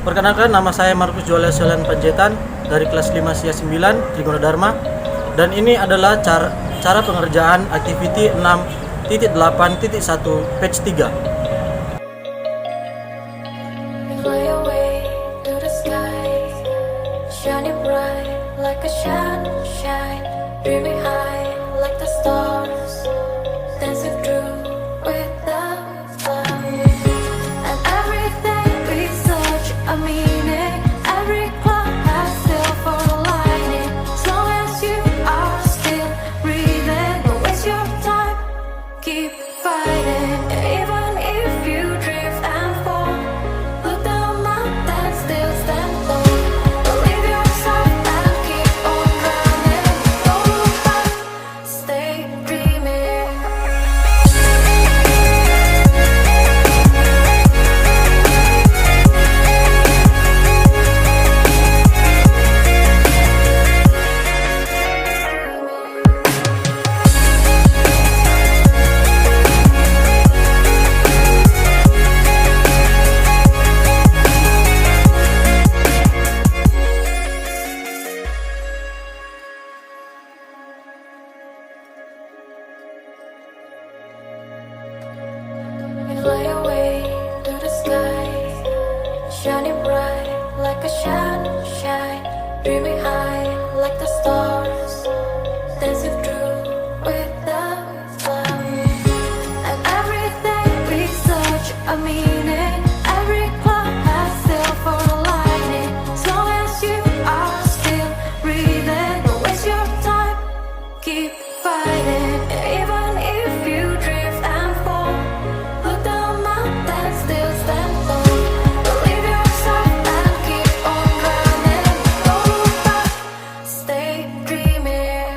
Perkenalkan, nama saya Markus Julius Panjaitan dari kelas 5 SIA 9 Trigunadharma, dan ini adalah cara pengerjaan activity 6.8.1 page 3. Fly away to the sky, shining bright like a sunshine, dreaming high like the stars, dancing through with the clouds. And everything we search a meaning, every cloud has silver lining. As long as you are still breathing, don't waste your time, keep fighting. Even if you drift and fall, look down and still stand tall. Believe yourself and keep on running. Don't look back, stay dreaming. Fly away to the sky, shining bright like a sunshine, dreaming high like the stars, dancing through with the clouds. And everything we search a meaning, every cloud has silver lining. As long as you are still breathing, don't waste your time, keep fighting. Even if you drift and fall, look down and still stand tall. Believe yourself and keep on running. Don't look back, stay dreaming.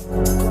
Bye.